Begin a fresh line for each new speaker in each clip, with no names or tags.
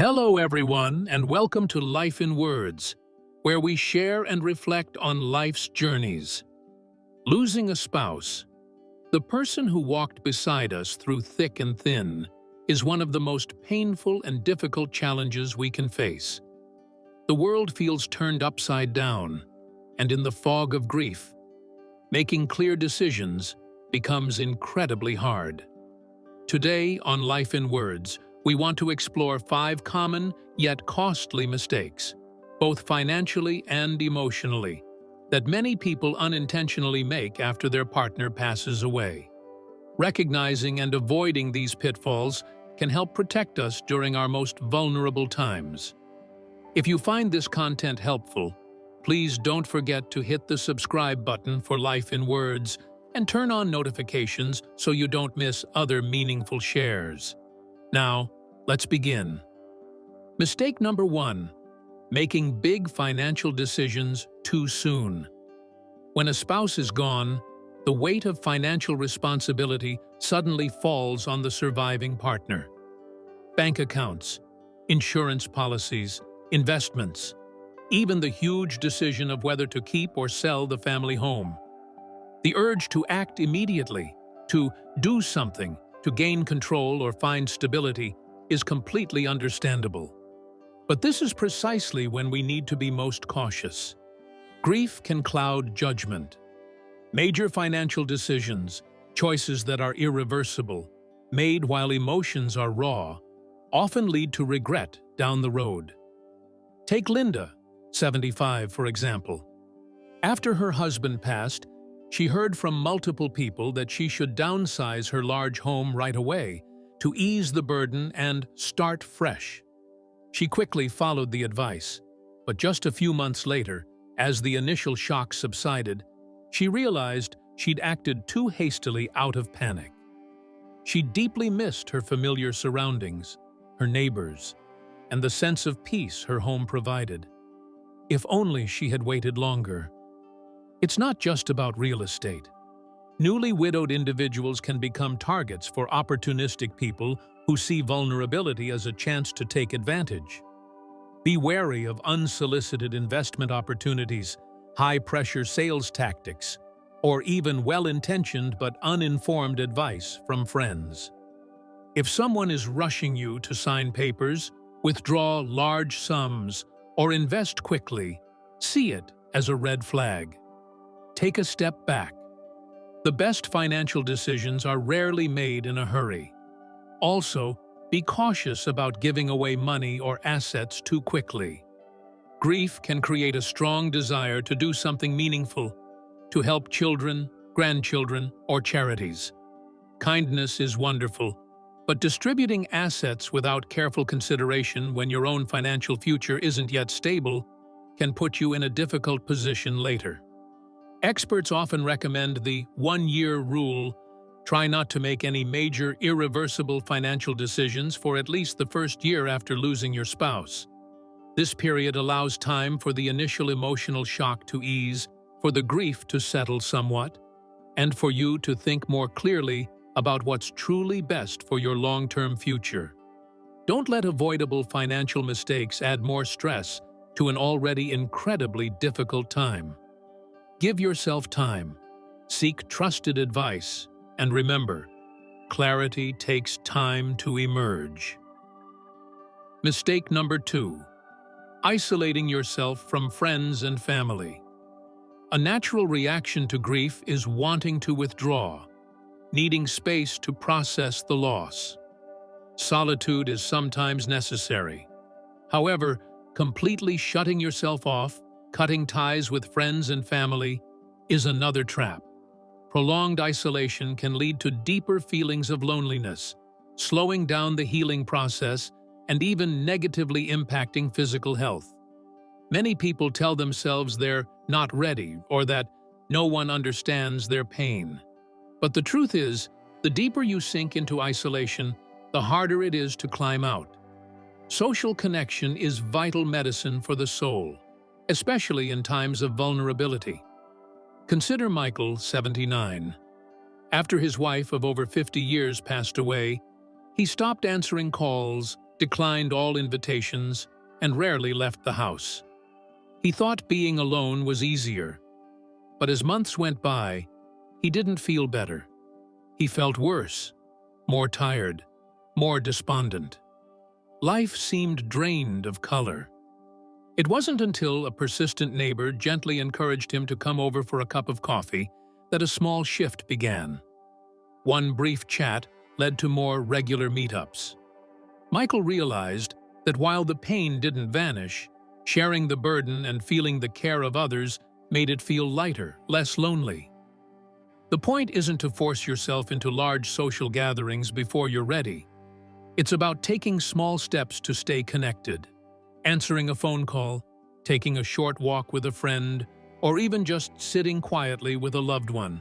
Hello, everyone, and welcome to Life in Words, where we share and reflect on life's journeys. Losing a spouse. The person who walked beside us through thick and thin is one of the most painful and difficult challenges we can face. The world feels turned upside down, and in the fog of grief, making clear decisions becomes incredibly hard. Today on Life in Words, we want to explore 5 common yet costly mistakes, both financially and emotionally, that many people unintentionally make after their partner passes away. Recognizing and avoiding these pitfalls can help protect us during our most vulnerable times. If you find this content helpful, please don't forget to hit the subscribe button for Life in Words and turn on notifications so you don't miss other meaningful shares. Now, let's begin. Mistake number 1. Making big financial decisions too soon. When a spouse is gone, the weight of financial responsibility suddenly falls on the surviving partner. Bank accounts, insurance policies, investments, even the huge decision of whether to keep or sell the family home. The urge to act immediately, to do something, to gain control or find stability, is completely understandable. But this is precisely when we need to be most cautious. Grief can cloud judgment. Major financial decisions, choices that are irreversible, made while emotions are raw, often lead to regret down the road. Take Linda, 75, for example. After her husband passed, she heard from multiple people that she should downsize her large home right away to ease the burden and start fresh. She quickly followed the advice, but just a few months later, as the initial shock subsided, she realized she'd acted too hastily out of panic. She deeply missed her familiar surroundings, her neighbors, and the sense of peace her home provided. If only she had waited longer. It's not just about real estate. Newly widowed individuals can become targets for opportunistic people who see vulnerability as a chance to take advantage. Be wary of unsolicited investment opportunities, high-pressure sales tactics, or even well-intentioned but uninformed advice from friends. If someone is rushing you to sign papers, withdraw large sums, or invest quickly, see it as a red flag. Take a step back. The best financial decisions are rarely made in a hurry. Also, be cautious about giving away money or assets too quickly. Grief can create a strong desire to do something meaningful, to help children, grandchildren, or charities. Kindness is wonderful, but distributing assets without careful consideration when your own financial future isn't yet stable can put you in a difficult position later. Experts often recommend the 1-year rule. Try not to make any major, irreversible financial decisions for at least the first year after losing your spouse. This period allows time for the initial emotional shock to ease, for the grief to settle somewhat, and for you to think more clearly about what's truly best for your long-term future. Don't let avoidable financial mistakes add more stress to an already incredibly difficult time. Give yourself time, seek trusted advice, and remember, clarity takes time to emerge. Mistake number 2. Isolating yourself from friends and family. A natural reaction to grief is wanting to withdraw, needing space to process the loss. Solitude is sometimes necessary. However, completely shutting yourself off, cutting ties with friends and family, is another trap. Prolonged isolation can lead to deeper feelings of loneliness, slowing down the healing process and even negatively impacting physical health. Many people tell themselves they're not ready or that no one understands their pain. But the truth is, the deeper you sink into isolation, the harder it is to climb out. Social connection is vital medicine for the soul, especially in times of vulnerability. Consider Michael, 79. After his wife of over 50 years passed away, he stopped answering calls, declined all invitations, and rarely left the house. He thought being alone was easier, but as months went by, he didn't feel better. He felt worse, more tired, more despondent. Life seemed drained of color. It wasn't until a persistent neighbor gently encouraged him to come over for a cup of coffee that a small shift began. One brief chat led to more regular meetups. Michael realized that while the pain didn't vanish, sharing the burden and feeling the care of others made it feel lighter, less lonely. The point isn't to force yourself into large social gatherings before you're ready. It's about taking small steps to stay connected. Answering a phone call, taking a short walk with a friend, or even just sitting quietly with a loved one.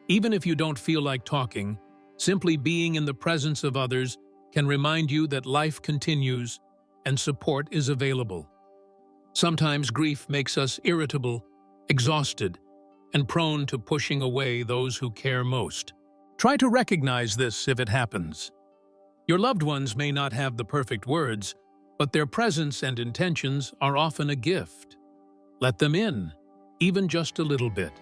Even if you don't feel like talking, simply being in the presence of others can remind you that life continues and support is available. Sometimes grief makes us irritable, exhausted, and prone to pushing away those who care most. Try to recognize this if it happens. Your loved ones may not have the perfect words, but their presence and intentions are often a gift. Let them in, even just a little bit.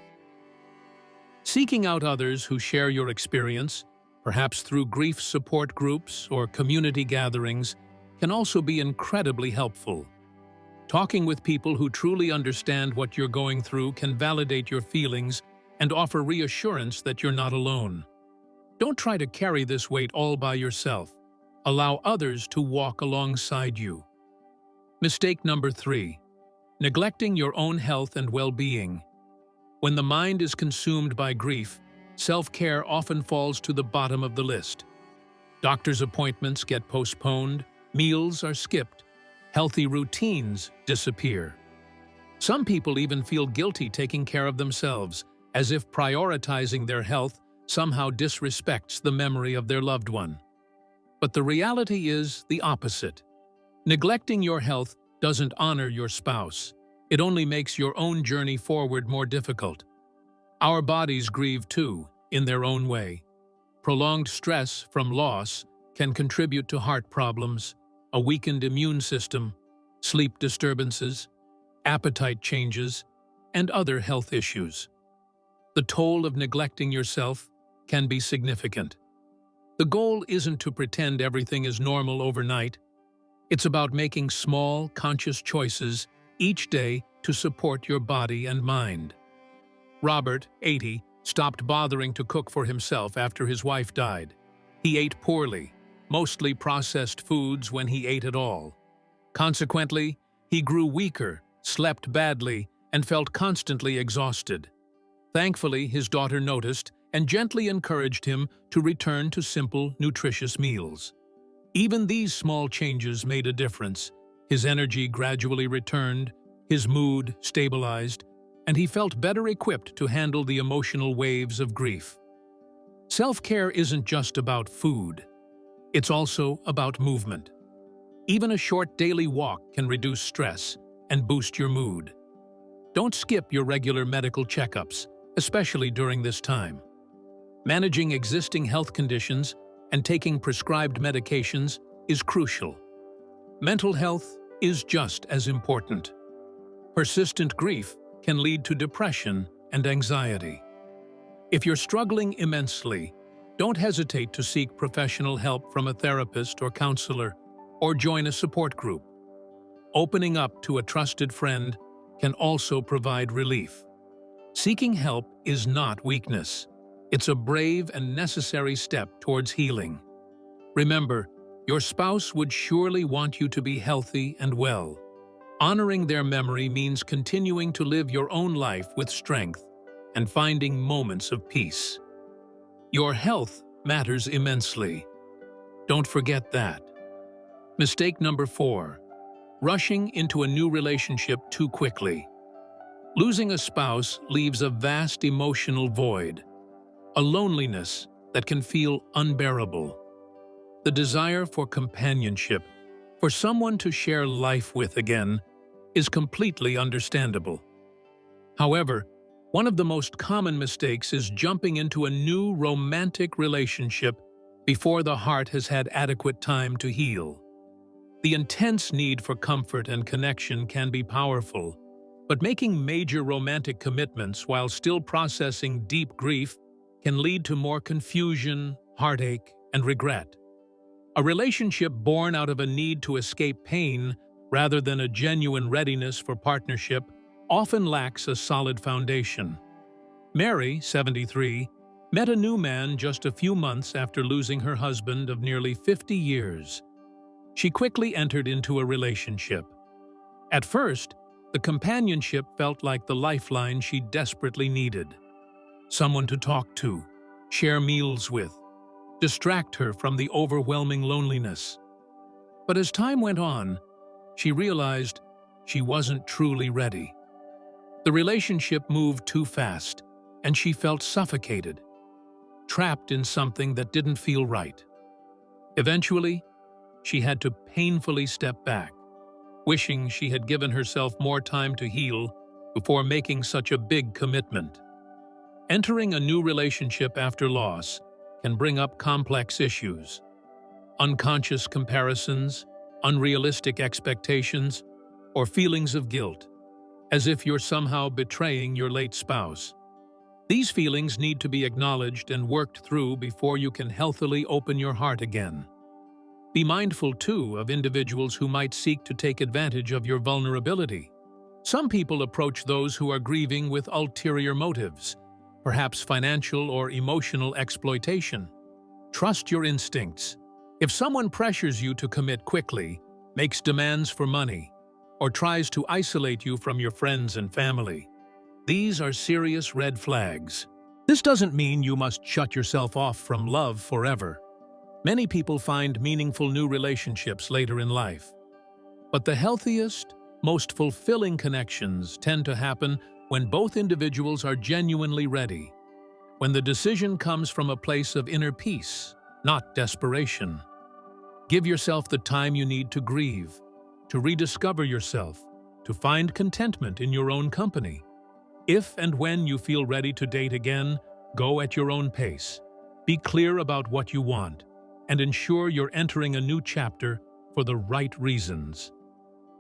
Seeking out others who share your experience, perhaps through grief support groups or community gatherings, can also be incredibly helpful. Talking with people who truly understand what you're going through can validate your feelings and offer reassurance that you're not alone. Don't try to carry this weight all by yourself. Allow others to walk alongside you. Mistake number 3. Neglecting your own health and well-being. When the mind is consumed by grief, self-care often falls to the bottom of the list. Doctor's appointments get postponed, meals are skipped, healthy routines disappear. Some people even feel guilty taking care of themselves, as if prioritizing their health somehow disrespects the memory of their loved one. But the reality is the opposite. Neglecting your health doesn't honor your spouse. It only makes your own journey forward more difficult. Our bodies grieve too, in their own way. Prolonged stress from loss can contribute to heart problems, a weakened immune system, sleep disturbances, appetite changes, and other health issues. The toll of neglecting yourself can be significant. The goal isn't to pretend everything is normal overnight. It's about making small, conscious choices each day to support your body and mind. Robert, 80, stopped bothering to cook for himself after his wife died. He ate poorly, mostly processed foods when he ate at all. Consequently, he grew weaker, slept badly, and felt constantly exhausted. Thankfully, his daughter noticed and gently encouraged him to return to simple, nutritious meals. Even these small changes made a difference. His energy gradually returned, his mood stabilized, and he felt better equipped to handle the emotional waves of grief. Self-care isn't just about food. It's also about movement. Even a short daily walk can reduce stress and boost your mood. Don't skip your regular medical checkups, especially during this time. Managing existing health conditions and taking prescribed medications is crucial. Mental health is just as important. Persistent grief can lead to depression and anxiety. If you're struggling immensely, don't hesitate to seek professional help from a therapist or counselor, or join a support group. Opening up to a trusted friend can also provide relief. Seeking help is not weakness. It's a brave and necessary step towards healing. Remember, your spouse would surely want you to be healthy and well. Honoring their memory means continuing to live your own life with strength and finding moments of peace. Your health matters immensely. Don't forget that. Mistake number 4. Rushing into a new relationship too quickly. Losing a spouse leaves a vast emotional void, a loneliness that can feel unbearable. The desire for companionship, for someone to share life with again, is completely understandable. However, one of the most common mistakes is jumping into a new romantic relationship before the heart has had adequate time to heal. The intense need for comfort and connection can be powerful, but making major romantic commitments while still processing deep grief can lead to more confusion, heartache, and regret. A relationship born out of a need to escape pain rather than a genuine readiness for partnership often lacks a solid foundation. Mary, 73, met a new man just a few months after losing her husband of nearly 50 years. She quickly entered into a relationship. At first, the companionship felt like the lifeline she desperately needed. Someone to talk to, share meals with, distract her from the overwhelming loneliness. But as time went on, she realized she wasn't truly ready. The relationship moved too fast, and she felt suffocated, trapped in something that didn't feel right. Eventually, she had to painfully step back, wishing she had given herself more time to heal before making such a big commitment. Entering a new relationship after loss can bring up complex issues. Unconscious comparisons, unrealistic expectations, or feelings of guilt, as if you're somehow betraying your late spouse. These feelings need to be acknowledged and worked through before you can healthily open your heart again. Be mindful, too, of individuals who might seek to take advantage of your vulnerability. Some people approach those who are grieving with ulterior motives, perhaps financial or emotional exploitation. Trust your instincts. If someone pressures you to commit quickly, makes demands for money, or tries to isolate you from your friends and family, these are serious red flags. This doesn't mean you must shut yourself off from love forever. Many people find meaningful new relationships later in life. But the healthiest, most fulfilling connections tend to happen when both individuals are genuinely ready, when the decision comes from a place of inner peace, not desperation. Give yourself the time you need to grieve, to rediscover yourself, to find contentment in your own company. If and when you feel ready to date again, go at your own pace. Be clear about what you want, and ensure you're entering a new chapter for the right reasons.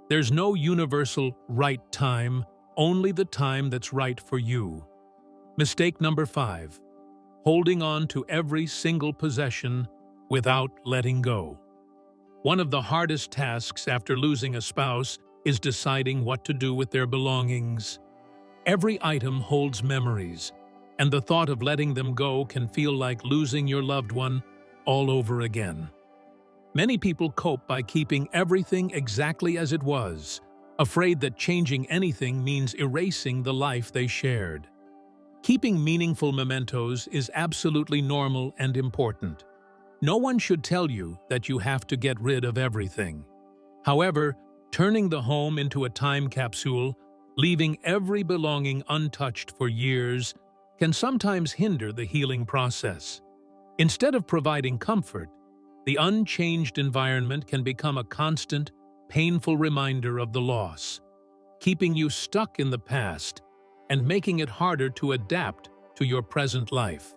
There's no universal right time, only the time that's right for you. Mistake number 5. Holding on to every single possession without letting go. One of the hardest tasks after losing a spouse is deciding what to do with their belongings. Every item holds memories, and the thought of letting them go can feel like losing your loved one all over again. Many people cope by keeping everything exactly as it was, afraid that changing anything means erasing the life they shared. Keeping meaningful mementos is absolutely normal and important. No one should tell you that you have to get rid of everything. However, turning the home into a time capsule, leaving every belonging untouched for years, can sometimes hinder the healing process. Instead of providing comfort, the unchanged environment can become a constant, painful reminder of the loss, keeping you stuck in the past and making it harder to adapt to your present life.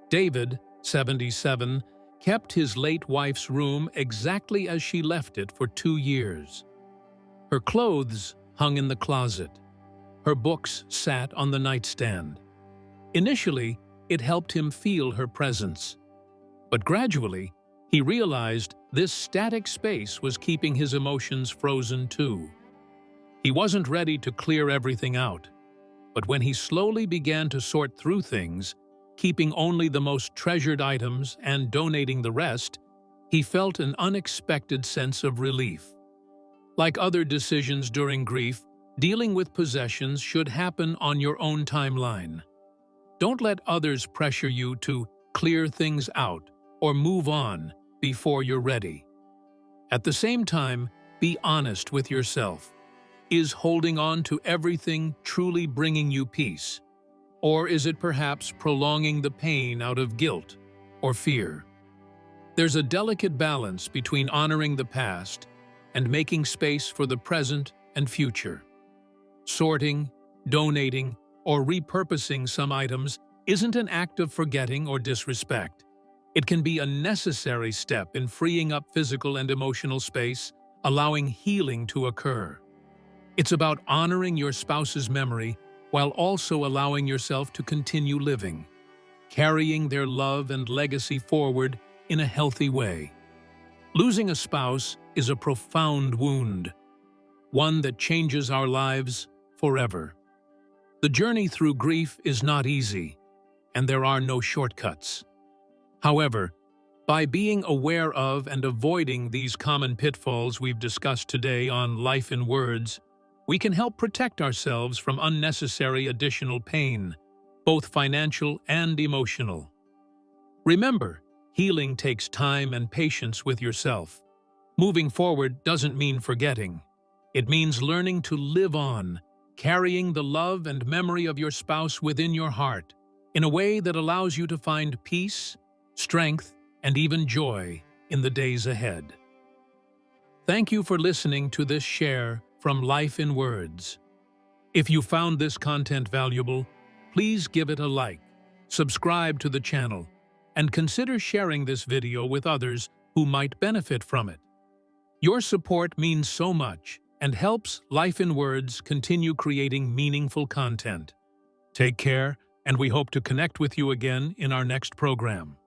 David, 77, kept his late wife's room exactly as she left it for 2 years. Her clothes hung in the closet. Her books sat on the nightstand. Initially, it helped him feel her presence. But gradually, he realized this static space was keeping his emotions frozen too. He wasn't ready to clear everything out, but when he slowly began to sort through things, keeping only the most treasured items and donating the rest, he felt an unexpected sense of relief. Like other decisions during grief, dealing with possessions should happen on your own timeline. Don't let others pressure you to clear things out or move on before you're ready. At the same time, be honest with yourself. Is holding on to everything truly bringing you peace? Or is it perhaps prolonging the pain out of guilt or fear? There's a delicate balance between honoring the past and making space for the present and future. Sorting, donating, or repurposing some items isn't an act of forgetting or disrespect. It can be a necessary step in freeing up physical and emotional space allowing healing to occur. It's about honoring your spouse's memory while also allowing yourself to continue living, carrying their love and legacy forward in a healthy way. Losing a spouse is a profound wound, one that changes our lives forever. The journey through grief is not easy, and there are no shortcuts. However, by being aware of and avoiding these common pitfalls we've discussed today on Life in Words, we can help protect ourselves from unnecessary additional pain, both financial and emotional. Remember, healing takes time and patience with yourself. Moving forward doesn't mean forgetting. It means learning to live on, carrying the love and memory of your spouse within your heart, in a way that allows you to find peace, strength, and even joy in the days ahead. Thank you for listening to this share from Life in Words. If you found this content valuable, please give it a like, subscribe to the channel, and consider sharing this video with others who might benefit from it. Your support means so much and helps Life in Words continue creating meaningful content. Take care, and we hope to connect with you again in our next program.